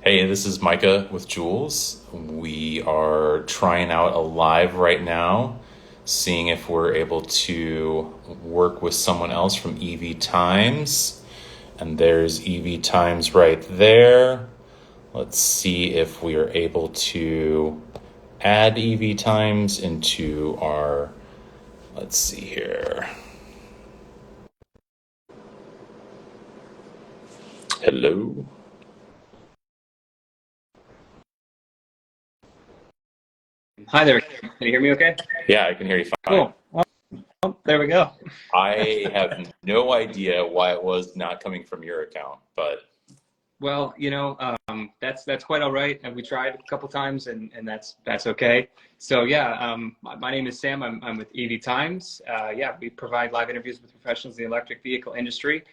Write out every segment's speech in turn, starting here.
Hey, this is Micah with Jules. We are trying out a live right now, seeing if we're able to work with someone else from EV Times. And there's EV Times right there. Let's see if we are able to add EV Times into our. Let's see here. Hello. Hi there. Can you hear me okay? Yeah, I can hear you fine. Cool. Oh, there we go. I have no idea why it was not coming from your account, but Well, that's quite all right. And we tried a couple times and that's okay. So yeah, my name is Sam. I'm with EV Times. Yeah, we provide live interviews with professionals in the electric vehicle industry.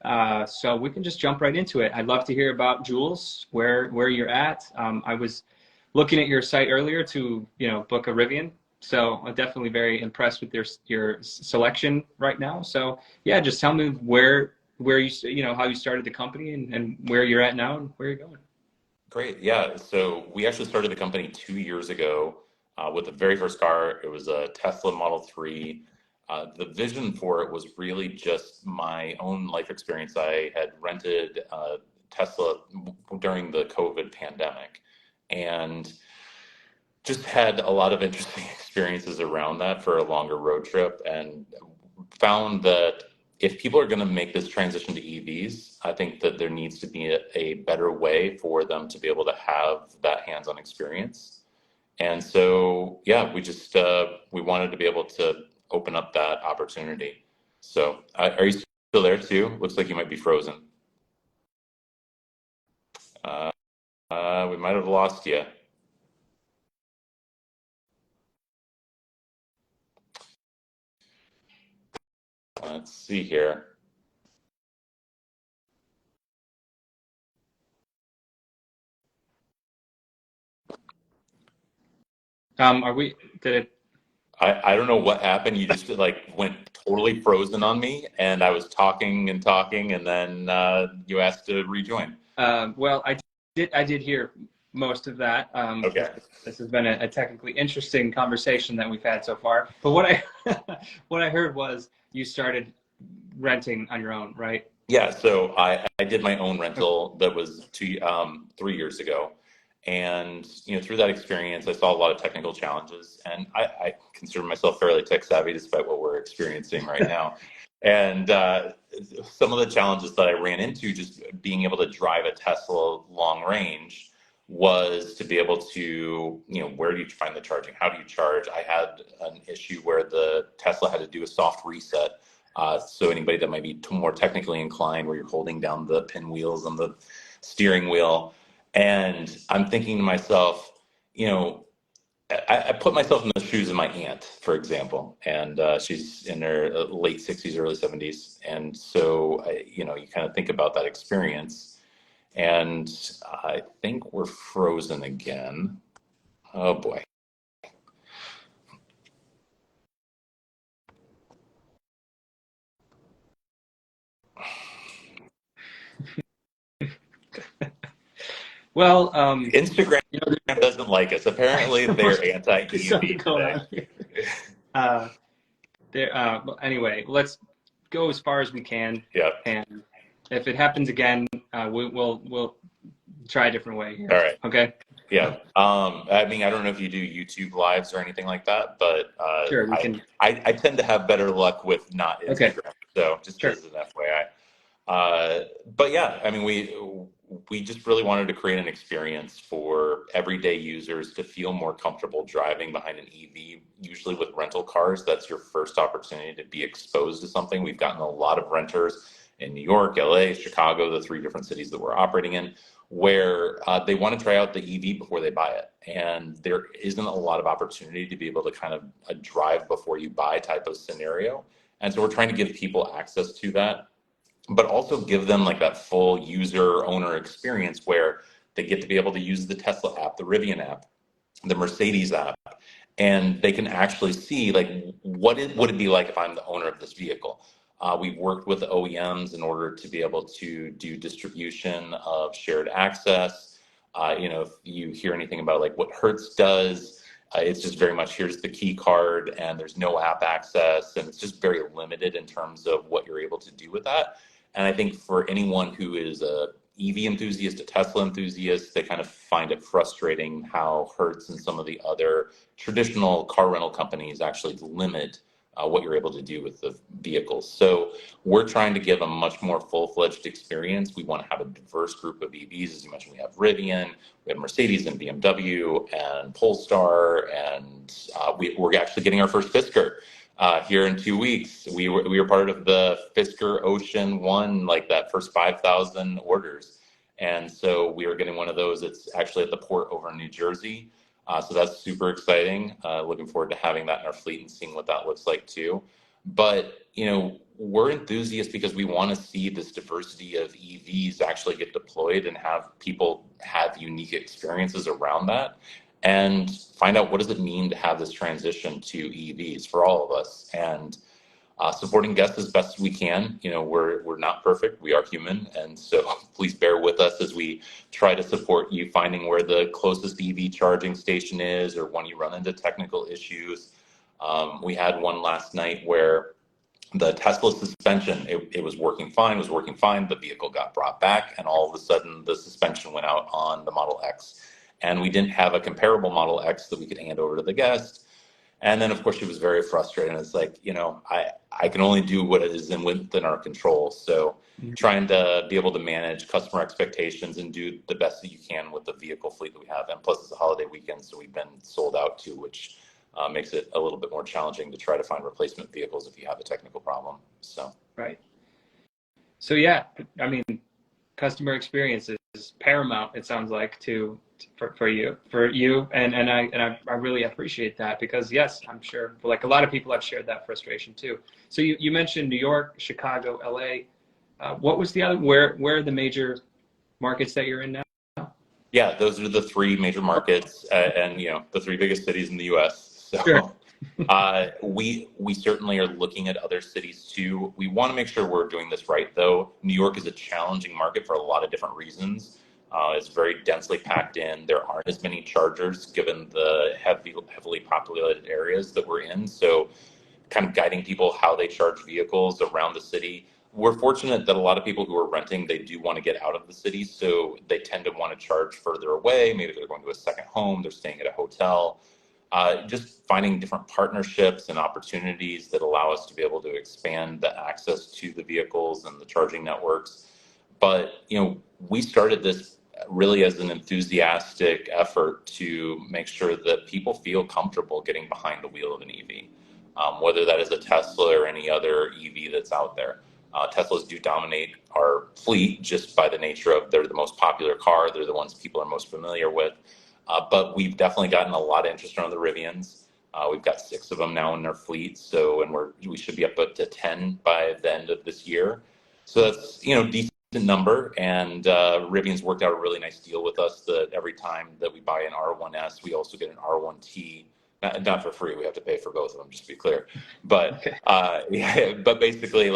So we can just jump right into it. I'd love to hear about Jules, where you're at. I was looking at your site earlier to, book a Rivian. So I'm definitely very impressed with your selection right now. So yeah, just tell me where how you started the company and where you're at now and where you're going. great. Yeah. So we actually started the company 2 years ago with the very first car. It was a Tesla Model 3. The vision for it was really just my own life experience. I had rented Tesla during the COVID pandemic and just had a lot of interesting experiences around that for a longer road trip and found that if people are going to make this transition to EVs, I think that there needs to be a better way for them to be able to have that hands-on experience. And so, yeah, we wanted to be able to open up that opportunity. So, are you still there too? Looks like you might be frozen. Uh, we might have lost you. Let's see here. Are we did it I don't know what happened. You just like went totally frozen on me, and I was talking and talking, and then you asked to rejoin. well, I did hear most of that. Okay. This has been a technically interesting conversation that we've had so far. But what I what I heard was you started renting on your own, right? Yeah, so I did my own rental that was 3 years ago. And through that experience, I saw a lot of technical challenges, and I consider myself fairly tech savvy despite what we're experiencing right now. And some of the challenges that I ran into just being able to drive a Tesla long range was to be able to, where do you find the charging? How do you charge? I had an issue where the Tesla had to do a soft reset, so anybody that might be more technically inclined, where you're holding down the pinwheels on the steering wheel, and I'm thinking to myself, you know, I put myself in the shoes of my aunt, for example, and she's in her late 60s, early 70s, and so you kind of think about that experience, and I think we're frozen again. Oh boy. Well, Instagram there's doesn't like us. Apparently, they're anti-EV something going today. on here. Uh, but anyway, let's go as far as we can, Yeah. and if it happens again, we'll try a different way All here. right. Okay? Yeah. I mean, I don't know if you do YouTube lives or anything like that, but Sure, we can. I tend to have better luck with not Okay, Instagram. So just sure. as an FYI. But yeah, I mean, we just really wanted to create an experience for everyday users to feel more comfortable driving behind an EV. Usually with rental cars, that's your first opportunity to be exposed to something. We've gotten a lot of renters in New York, LA, Chicago, the three different cities that we're operating in, where they want to try out the EV before they buy it. And there isn't a lot of opportunity to be able to kind of a drive before you buy type of scenario. And so we're trying to give people access to that, but also give them like that full user owner experience where they get to be able to use the Tesla app, the Rivian app, the Mercedes app, and they can actually see like would it be like if I'm the owner of this vehicle. We've worked with the OEMs in order to be able to do distribution of shared access. If you hear anything about like what Hertz does, it's just very much here's the key card and there's no app access, and it's just very limited in terms of what you're able to do with that. And I think for anyone who is a EV enthusiast, a Tesla enthusiast, they kind of find it frustrating how Hertz and some of the other traditional car rental companies actually limit what you're able to do with the vehicles. So we're trying to give a much more full-fledged experience. We want to have a diverse group of EVs. As you mentioned, we have Rivian, we have Mercedes and BMW and Polestar, and we're actually getting our first Fisker here in 2 weeks. We were part of the Fisker Ocean One, like that first 5,000 orders. And so we are getting one of those. It's actually at the port over in New Jersey. So that's super exciting. Looking forward to having that in our fleet and seeing what that looks like too. But, we're enthusiasts because we want to see this diversity of EVs actually get deployed and have people have unique experiences around that and find out what does it mean to have this transition to EVs for all of us. And supporting guests as best as we can. We're not perfect. We are human. And so please bear with us as we try to support you finding where the closest EV charging station is or when you run into technical issues. We had one last night where the Tesla suspension, it was working fine, The vehicle got brought back, and all of a sudden the suspension went out on the Model X. And we didn't have a comparable Model X that we could hand over to the guest. And then, of course, she was very frustrated. It's like, I can only do what is within our control. So trying to be able to manage customer expectations and do the best that you can with the vehicle fleet that we have. And plus, it's a holiday weekend, so we've been sold out too, which makes it a little bit more challenging to try to find replacement vehicles if you have a technical problem. So Right. So yeah, I mean, customer experience is paramount. It sounds like for you, and I really appreciate that because yes, I'm sure like a lot of people have shared that frustration too. So you mentioned New York, Chicago, LA. What was the other? Where are the major markets that you're in now? yeah, those are the three major markets, and the three biggest cities in the U.S. So Sure. we certainly are looking at other cities too. We want to make sure we're doing this right, though. New York is a challenging market for a lot of different reasons. It's very densely packed in. There aren't as many chargers given the heavily populated areas that we're in. So kind of guiding people how they charge vehicles around the city. We're fortunate that a lot of people who are renting, they do want to get out of the city. So they tend to want to charge further away. Maybe they're going to a second home, they're staying at a hotel. Just finding different partnerships and opportunities that allow us to be able to expand the access to the vehicles and the charging networks. But, we started this really as an enthusiastic effort to make sure that people feel comfortable getting behind the wheel of an EV, whether that is a Tesla or any other EV that's out there. Teslas do dominate our fleet just by the nature of they're the most popular car. They're the ones people are most familiar with. But we've definitely gotten a lot of interest around the Rivians. We've got 6 of them now in our fleet. And we should be up to 10 by the end of this year. So that's, decent number. And Rivian's worked out a really nice deal with us that every time that we buy an R1S, we also get an R1T. Not for free. We have to pay for both of them, just to be clear. But okay. But basically,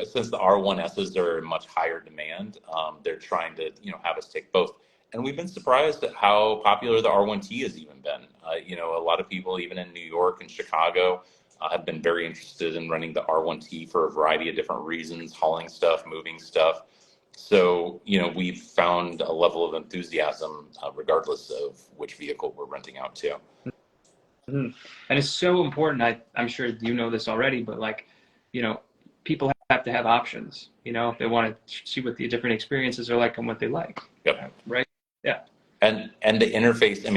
since the R1Ss are in much higher demand, they're trying to have us take both. And we've been surprised at how popular the R1T has even been. A lot of people, even in New York and Chicago, have been very interested in running the R1T for a variety of different reasons, hauling stuff, moving stuff. So, we've found a level of enthusiasm regardless of which vehicle we're renting out to. Mm-hmm. And it's so important. I'm sure you know this already, but people have to have options, if they want to see what the different experiences are like and what they like. Yep. Right. Yeah. And the interface,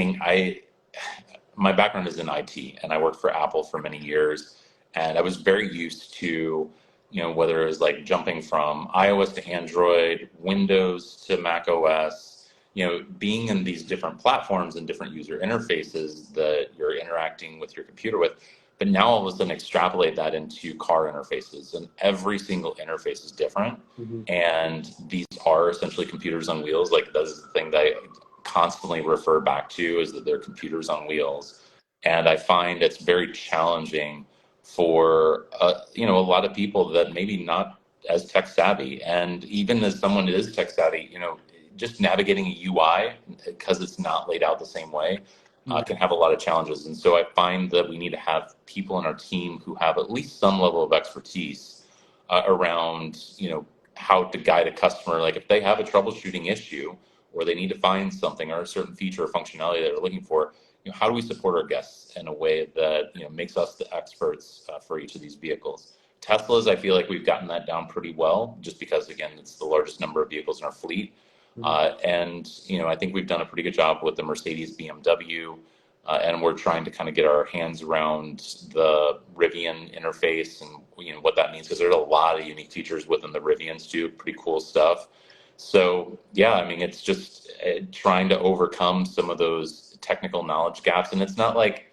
my background is in IT and I worked for Apple for many years, and I was very used to, whether it was like jumping from iOS to Android, Windows to Mac OS, being in these different platforms and different user interfaces that you're interacting with your computer with. But now all of a sudden extrapolate that into car interfaces, and every single interface is different. Mm-hmm. And these are essentially computers on wheels. Like, that is the thing that I constantly refer back to, is that they're computers on wheels. And I find it's very challenging for, a lot of people that maybe not as tech savvy. And even as someone that is tech savvy, just navigating a UI, because it's not laid out the same way, can have a lot of challenges. And so I find that we need to have people in our team who have at least some level of expertise around, how to guide a customer. Like if they have a troubleshooting issue, or they need to find something or a certain feature or functionality that they're looking for, how do we support our guests in a way that makes us the experts for each of these vehicles? Teslas, I feel like we've gotten that down pretty well, just because again, it's the largest number of vehicles in our fleet. And I think we've done a pretty good job with the Mercedes, BMW, and we're trying to kind of get our hands around the Rivian interface and what that means, because there's a lot of unique features within the Rivians too, pretty cool stuff. So yeah, I mean, it's just trying to overcome some of those technical knowledge gaps. And it's not like,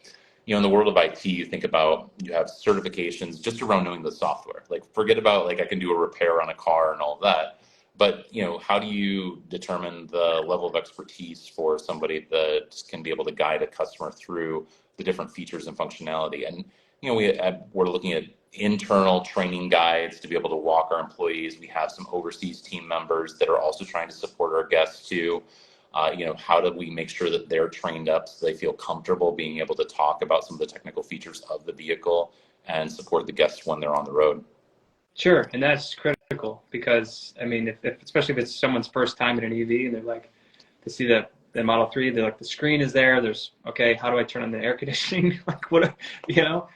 in the world of IT, you think about, you have certifications just around knowing the software. Like forget about like I can do a repair on a car and all of that. But how do you determine the level of expertise for somebody that can be able to guide a customer through the different features and functionality? And we're looking at internal training guides to be able to walk our employees. We have some overseas team members that are also trying to support our guests too. How do we make sure that they're trained up so they feel comfortable being able to talk about some of the technical features of the vehicle and support the guests when they're on the road? Sure, and that's critical because, I mean, if especially if it's someone's first time in an EV and they're like, to see the Model 3, they're like, the screen is there, there's, okay, how do I turn on the air conditioning? Like, what,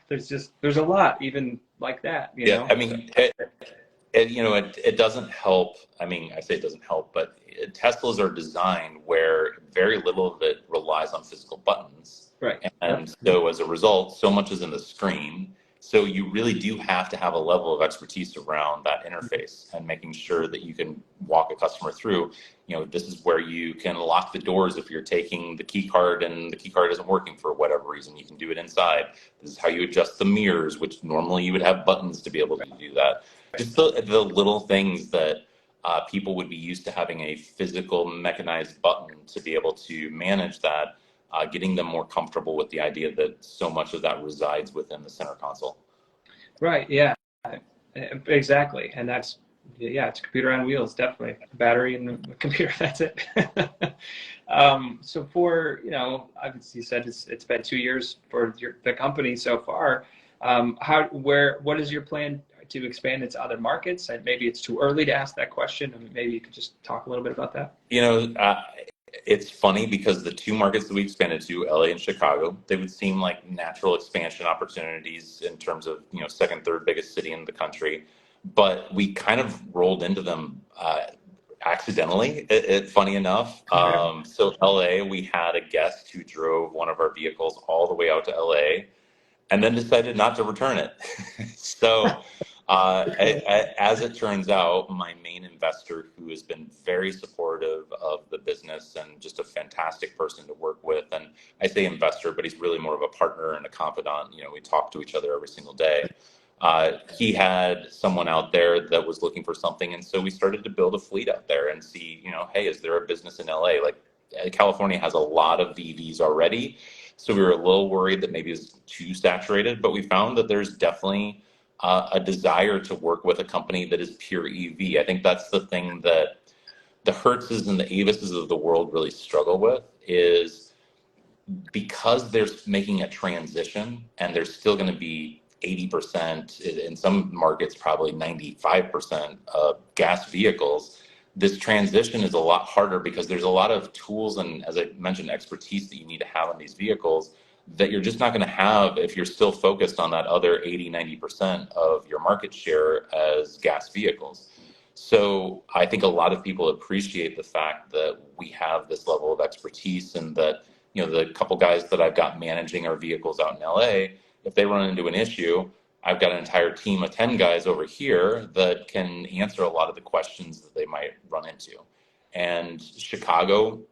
there's a lot even like that, Yeah, I mean, it doesn't help. I mean, I say it doesn't help, but Teslas are designed where very little of it relies on physical buttons. Right. And so as a result, so much is in the screen. So you really do have to have a level of expertise around that interface and making sure that you can walk a customer through, this is where you can lock the doors if you're taking the key card and the key card isn't working for whatever reason. You can do it inside. This is how you adjust the mirrors, which normally you would have buttons to be able to do that. Just the little things that people would be used to having a physical mechanized button to be able to manage that. Getting them more comfortable with the idea that so much of that resides within the center console. Right. Yeah. Exactly. And it's a computer on wheels, definitely. A battery and the computer. That's it. So for obviously you said it's been 2 years for the company so far. What is your plan to expand into other markets? And maybe it's too early to ask that question. I mean, maybe you could just talk a little bit about that. It's funny because the 2 markets that we expanded to, LA and Chicago, they would seem like natural expansion opportunities in terms of, second, third biggest city in the country. But we kind of rolled into them accidentally, funny enough. So LA, we had a guest who drove one of our vehicles all the way out to LA and then decided not to return it. So as it turns out, my main investor, who has been very supportive of the business and just a fantastic person to work with, and I say investor, but he's really more of a partner and a confidant. We talk to each other every single day. He had someone out there that was looking for something, and so we started to build a fleet out there and see, hey, is there a business in LA? Like California has a lot of EVs already, so we were a little worried that maybe it's too saturated, but we found that there's definitely a desire to work with a company that is pure EV. I think that's the thing that the Hertzes and the Avises of the world really struggle with, is because they're making a transition and there's still going to be 80%, in some markets probably 95% of gas vehicles. This transition is a lot harder because there's a lot of tools and, as I mentioned, expertise that you need to have on these vehicles that you're just not going to have if you're still focused on that other 80-90% of your market share as gas vehicles. So I think a lot of people appreciate the fact that we have this level of expertise, and that the couple guys that I've got managing our vehicles out in LA, if they run into an issue, I've got an entire team of 10 guys over here that can answer a lot of the questions that they might run into. And Chicago,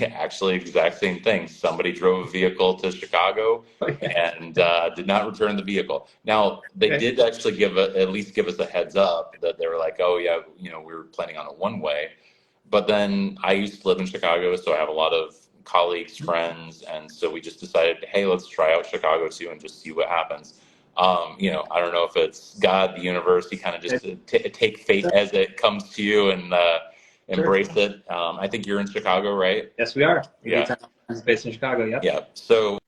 actually, exact same thing. Somebody drove a vehicle to Chicago and did not return the vehicle. Now, they did actually at least give us a heads up that they were like, oh yeah, we were planning on a one-way. But then I used to live in Chicago, so I have a lot of colleagues, friends, and so we just decided, hey, let's try out Chicago too and just see what happens. I don't know if it's God, the universe, you kind of just take fate as it comes to you, and Sure. embrace it. I think you're in Chicago, right? Yes, we are. Yeah. EV is based in Chicago. Yep. Yeah. So,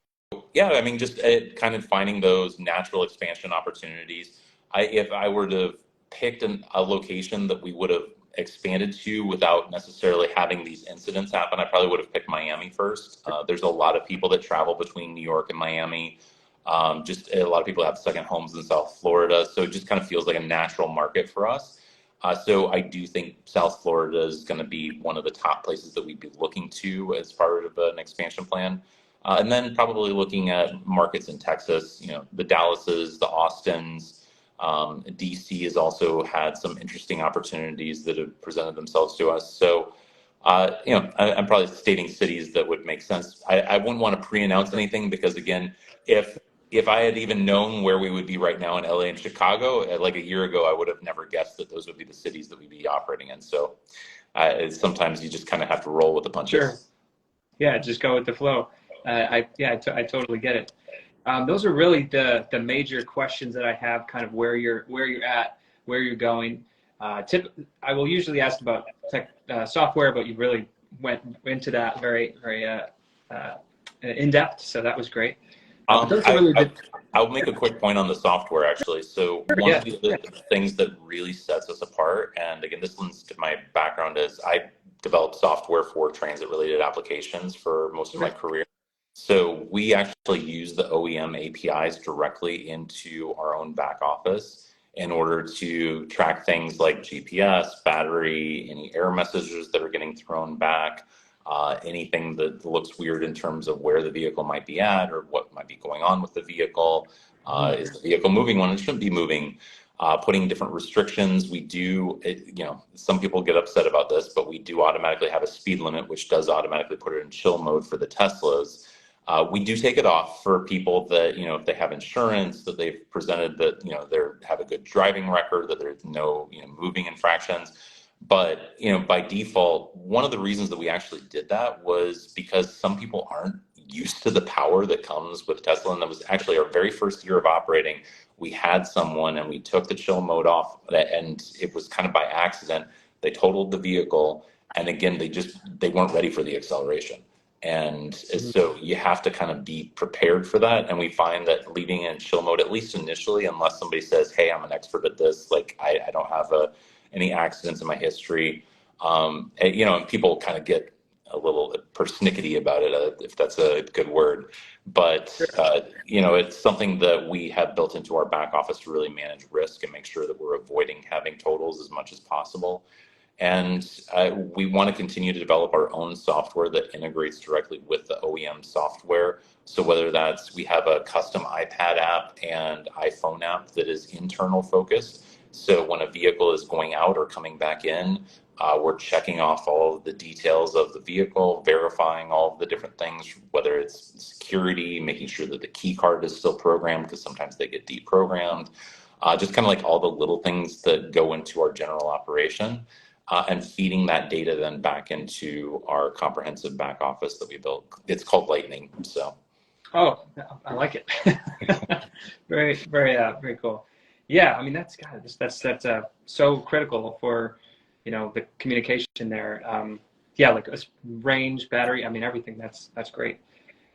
yeah, I mean, just kind of finding those natural expansion opportunities. If I were to have picked a location that we would have expanded to without necessarily having these incidents happen, I probably would have picked Miami first. There's a lot of people that travel between New York and Miami. Just a lot of people have second homes in South Florida, so it just kind of feels like a natural market for us. So I do think South Florida is going to be one of the top places that we'd be looking to as part of an expansion plan. And then probably looking at markets in Texas, the Dallases, the Austins, DC has also had some interesting opportunities that have presented themselves to us. So, I'm probably stating cities that would make sense. I wouldn't want to pre-announce anything because, again, if I had even known where we would be right now in LA and Chicago, like a year ago, I would have never guessed that those would be the cities that we'd be operating in. So sometimes you just kind of have to roll with the punches. Sure. Yeah, just go with the flow. I totally get it. Those are really the major questions that I have, kind of where you're at, where you're going. I will usually ask about tech software, but you really went into that very in depth, so that was great. I'll make a quick point on the software, actually. So Sure, one yeah, of the things that really sets us apart, and again, this lends to my background, is I developed software for transit-related applications for most of my career. So we actually use the OEM APIs directly into our own back office in order to track things like GPS, battery, any error messages that are getting thrown back, anything that looks weird in terms of where the vehicle might be at or what might be going on with the vehicle. Is the vehicle moving when it shouldn't be moving? Putting different restrictions. We do, some people get upset about this, but we do automatically have a speed limit, which does automatically put it in chill mode for the Teslas. We do take it off for people that, if they have insurance, that they've presented that, they have a good driving record, that there's no, moving infractions. But, by default, one of the reasons that we actually did that was because some people aren't used to the power that comes with Tesla. And that was actually our very first year of operating. We had someone and we took the chill mode off, and it was kind of by accident. They totaled the vehicle. And again, they weren't ready for the acceleration. And so you have to kind of be prepared for that. And we find that leaving in chill mode, at least initially, unless somebody says, hey, I'm an expert at this, like I don't have any accidents in my history, and people kind of get a little persnickety about it, if that's a good word. But, it's something that we have built into our back office to really manage risk and make sure that we're avoiding having totals as much as possible. And we want to continue to develop our own software that integrates directly with the OEM software. So whether we have a custom iPad app and iPhone app that is internal focused. So when a vehicle is going out or coming back in, we're checking off all of the details of the vehicle, verifying all of the different things, whether it's security, making sure that the key card is still programmed because sometimes they get deprogrammed. Just kind of like all the little things that go into our general operation. And feeding that data then back into our comprehensive back office that we built. It's called Lightning. So. Oh, I like it. Very cool. Yeah, I mean that's so critical for the communication there. Like range, battery. I mean everything. That's great.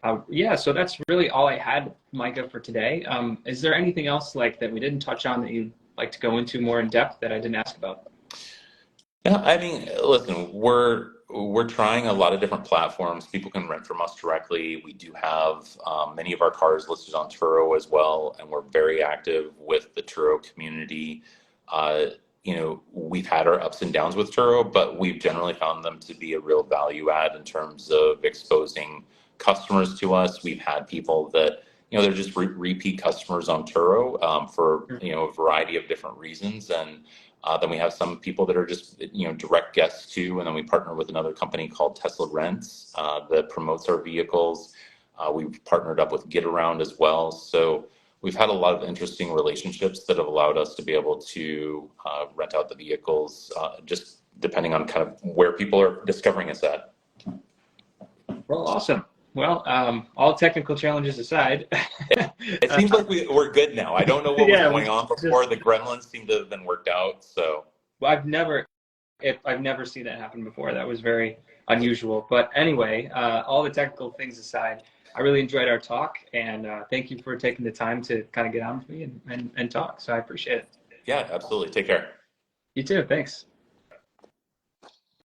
So that's really all I had, Micah, for today. Is there anything else like that we didn't touch on that you'd like to go into more in depth that I didn't ask about? Yeah, I mean, listen, we're trying a lot of different platforms. People can rent from us directly. We do have many of our cars listed on Turo as well, and we're very active with the Turo community. We've had our ups and downs with Turo, but we've generally found them to be a real value add in terms of exposing customers to us. We've had people that, they're just repeat customers on Turo for, a variety of different reasons. And then we have some people that are just, direct guests too. And then we partner with another company called Tesla Rents that promotes our vehicles. We've partnered up with Get Around as well. So we've had a lot of interesting relationships that have allowed us to be able to rent out the vehicles, just depending on kind of where people are discovering us at. Well, awesome. Well, all technical challenges aside. It seems like we're good now. I don't know what was going on before. The gremlins seem to have been worked out. So well, I've never I've never seen that happen before. That was very unusual. But anyway, all the technical things aside, I really enjoyed our talk, and thank you for taking the time to kind of get on with me and talk. So I appreciate it. Yeah, absolutely. Take care. You too. Thanks.